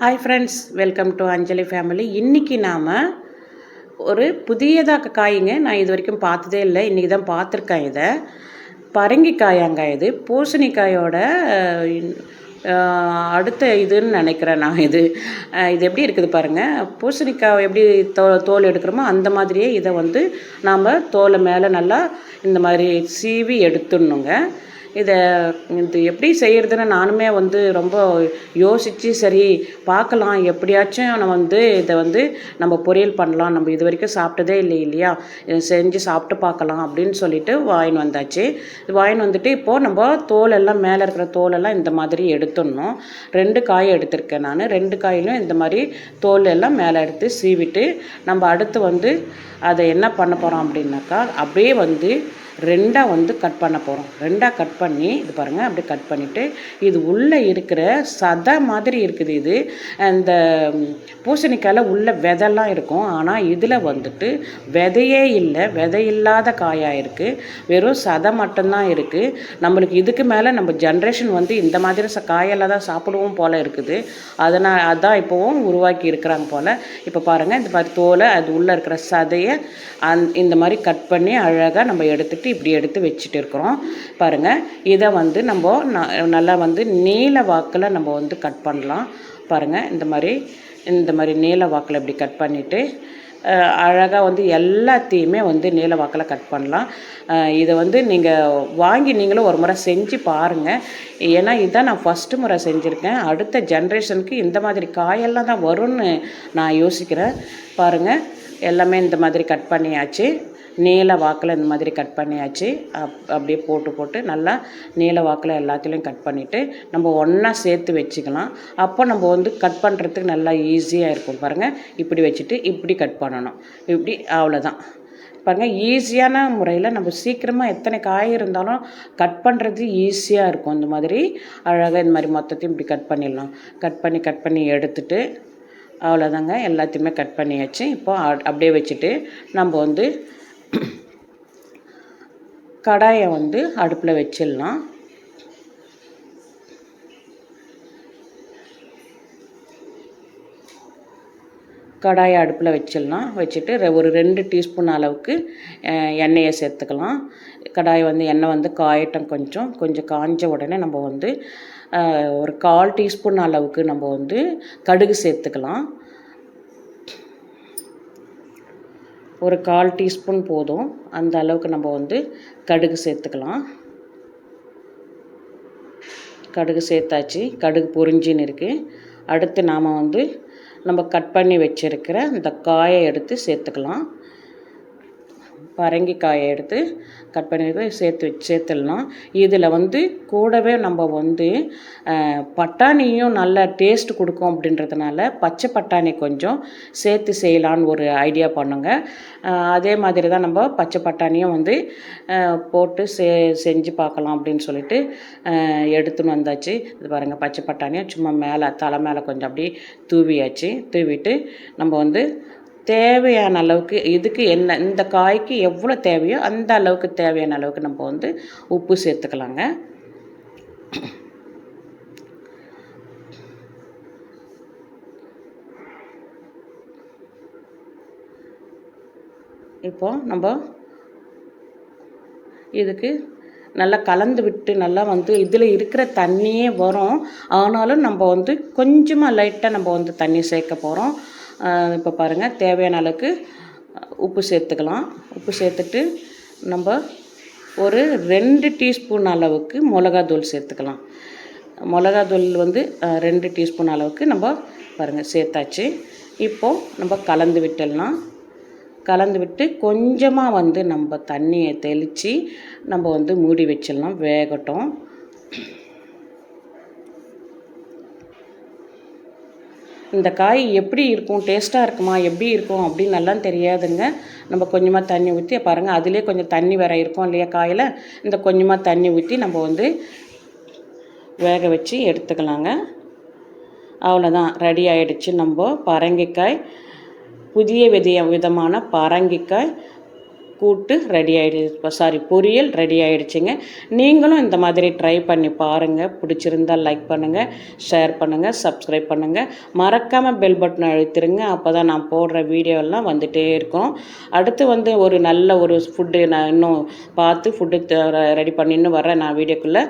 Hi friends, welcome to Anjali family. இன்றைக்கி நாம் ஒரு புதியதாக காய்ங்க. நான் இது வரைக்கும் பார்த்ததே இல்லை, இன்றைக்கி தான் பார்த்துருக்கேன். இதை பரங்கிக்காயாங்க. இது பூசணிக்காயோட அடுத்த இதுன்னு நினைக்கிறேன் நான். இது எப்படி இருக்குது பாருங்கள். பூசணிக்காய் எப்படி தோல் எடுக்கிறோமோ அந்த மாதிரியே இதை வந்து நாம் தோலை மேலே நல்லா இந்த மாதிரி சீவி எடுத்துடணுங்க. இது எப்படி செய்கிறதுன்னு நானுமே வந்து ரொம்ப யோசித்து சரி பார்க்கலாம், எப்படியாச்சும் நம்ம இதை நம்ம பொரியல் பண்ணலாம், நம்ம இது வரைக்கும் சாப்பிட்டதே இல்லை இல்லையா, செஞ்சு சாப்பிட்டு பார்க்கலாம் அப்படின்னு சொல்லிட்டு வாங்கின்னு வந்தாச்சு. வாங்கின்னு வந்துட்டு இப்போது நம்ம தோலெல்லாம் மேலே இருக்கிற தோலெல்லாம் இந்த மாதிரி எடுத்துடணும். 2 காய் எடுத்திருக்கேன் நான். 2 காயிலும் இந்த மாதிரி தோல் எல்லாம் மேலே எடுத்து சீவிட்டு நம்ம அடுத்து அதை என்ன பண்ண போகிறோம் அப்படின்னாக்கா, அப்படியே 2 கட் பண்ண போகிறோம். 2 கட் பண்ணி இது பாருங்கள், அப்படியே கட் பண்ணிவிட்டு இது உள்ளே இருக்கிற சதை மாதிரி இருக்குது. இது இந்த பூசணிக்காயில் உள்ள விதைலாம் இருக்கும், ஆனால் இதில் விதையே இல்லை, விதை இல்லாத காயாக இருக்குது, வெறும் சதை மட்டும்தான் இருக்குது. நம்மளுக்கு இதுக்கு மேலே நம்ம ஜென்ரேஷன் இந்த மாதிரி காயெல்லாம் தான் சாப்பிடுவோம் போல் இருக்குது. அதான் இப்போவும் உருவாக்கி இருக்கிறாங்க போல். இப்போ பாருங்கள், இந்த மாதிரி தோலை அது உள்ளே இருக்கிற சதையை இந்த மாதிரி கட் பண்ணி அழகாக நம்ம எடுத்துகிட்டு இப்படி எடுத்து வச்சுட்டு இருக்கிறோம். பாருங்கள், இதை நம்ம நல்லா நீல வாக்கில் நம்ம கட் பண்ணலாம். பாருங்கள், இந்த மாதிரி நீல வாக்கில் இப்படி கட் பண்ணிவிட்டு அழகாக எல்லாத்தையுமே நீல வாக்கில் கட் பண்ணலாம். இதை நீங்கள் வாங்கி நீங்களும் ஒரு முறை செஞ்சு பாருங்கள். ஏன்னா இதான் நான் ஃபஸ்ட்டு முறை செஞ்சுருக்கேன். அடுத்த ஜென்ரேஷனுக்கு இந்த மாதிரி காயெல்லாம் தான் வரும்னு நான் யோசிக்கிறேன். பாருங்கள், எல்லாமே இந்த மாதிரி கட் பண்ணியாச்சு. நீல வாக்கில் இந்த மாதிரி கட் பண்ணியாச்சு. அப்படியே போட்டு நல்லா நீல வாக்கில் எல்லாத்துலேயும் கட் பண்ணிவிட்டு நம்ம ஒன்றா சேர்த்து வச்சுக்கலாம். அப்போ நம்ம கட் பண்ணுறதுக்கு நல்லா ஈஸியாக இருக்கும். பாருங்கள், இப்படி வச்சுட்டு இப்படி கட் பண்ணணும். இப்படி அவ்வளோதான். பாருங்கள், ஈஸியான முறையில் நம்ம சீக்கிரமாக எத்தனை காய் இருந்தாலும் கட் பண்ணுறது ஈஸியாக இருக்கும். இந்த மாதிரி அழகாக இந்த மாதிரி மொத்தத்தையும் இப்படி கட் பண்ணிடலாம். கட் பண்ணி எடுத்துட்டு அவ்வளோதாங்க, எல்லாத்தையுமே கட் பண்ணியாச்சு. இப்போ அப்படியே வச்சுட்டு நம்ம கடாயை அடுப்பில் வச்சிடலாம். கடாயை அடுப்பில் வச்சுட்டு ஒரு 2 டீஸ்பூன் அளவுக்கு எண்ணெயை சேர்த்துக்கலாம். கடாய் எண்ணெய் காயட்டும். கொஞ்சம் காஞ்ச உடனே நம்ம ஒரு 1/4 டீஸ்பூன் அளவுக்கு நம்ம கடுகு சேர்த்துக்கலாம். ஒரு 1/4 டீஸ்பூன் போதும், அந்த அளவுக்கு நம்ம கடுகு சேர்த்துக்கலாம். கடுகு சேர்த்தாச்சு. கடுகு பொரிஞ்சின்னு இருக்குது. அடுத்து நாம் நம்ம கட் பண்ணி வச்சுருக்கிற இந்த காயை எடுத்து சேர்த்துக்கலாம். பரங்கிக்காயை எடுத்து கட் பண்ணி சேர்த்துடலாம். இதில் கூடவே நம்ம பட்டாணியும் நல்ல டேஸ்ட் கொடுக்கும் அப்படின்றதுனால பச்சை பட்டாணி கொஞ்சம் சேர்த்து செய்யலான்னு ஒரு ஐடியா பண்ணுங்க. அதே மாதிரி தான் நம்ம பச்சை பட்டாணியும் போட்டு செஞ்சு பார்க்கலாம் அப்படின்னு சொல்லிட்டு எடுத்துன்னு வந்தாச்சு. இது பாருங்கள், பச்சை பட்டாணியை சும்மா தலை மேலே கொஞ்சம் அப்படியே தூவிட்டு நம்ம தேவையான அளவுக்கு இதுக்கு இந்த காய்க்கு எவ்வளோ தேவையோ அந்த அளவுக்கு தேவையான அளவுக்கு நம்ம உப்பு சேர்த்துக்கலாங்க. இப்போ நம்ம இதுக்கு நல்லா கலந்து விட்டு நல்லா இதில் இருக்கிற தண்ணியே வரும். ஆனாலும் நம்ம கொஞ்சமாக லைட்டாக நம்ம தண்ணி சேர்க்க போகிறோம். இப்போ பாருங்கள், தேவையான அளவுக்கு உப்பு சேர்த்துக்கலாம். உப்பு சேர்த்துட்டு நம்ம ஒரு 2 டீஸ்பூன் அளவுக்கு மிளகாத்தூள் சேர்த்துக்கலாம். மிளகாத்தூள் 2 டீஸ்பூன் அளவுக்கு நம்ம பாருங்கள் சேர்த்தாச்சு. இப்போது நம்ம கலந்து விட்டுடலாம். கலந்து விட்டு கொஞ்சமாக நம்ம தண்ணியை தெளித்து நம்ம மூடி வச்சிடலாம், வேகட்டும். இந்த காய் எப்படி இருக்கும், டேஸ்ட்டாக இருக்குமா, எப்படி இருக்கும் அப்படின்னு நல்லா தெரியாதுங்க. நம்ம கொஞ்சமாக தண்ணி ஊற்றி பாருங்கள், அதிலே கொஞ்சம் தண்ணி வேற இருக்கும் இல்லையா காயில். இந்த கொஞ்சமாக தண்ணி ஊற்றி நம்ம வேக வச்சு எடுத்துக்கலாங்க. அவ்வளோதான், ரெடி ஆகிடுச்சு. நம்ம பரங்கிக்காய், புதிய விதமான பரங்கிக்காய் கூட்டு ரெடி ஆகிடுச்சு, பொரியல் ரெடி ஆகிடுச்சிங்க. நீங்களும் இந்த மாதிரி ட்ரை பண்ணி பாருங்கள். பிடிச்சிருந்தால் லைக் பண்ணுங்கள், ஷேர் பண்ணுங்கள், சப்ஸ்கிரைப் பண்ணுங்கள். மறக்காமல் பெல் பட்டனை அழுத்திருங்க. அப்போ தான் நான் போடுற வீடியோலாம் வந்துகிட்டே இருக்கும். அடுத்து ஒரு நல்ல ஒரு ஃபுட்டு நான் இன்னும் பார்த்து ஃபுட்டு ரெடி பண்ணின்னு வரேன் நான் வீடியோக்குள்ளே.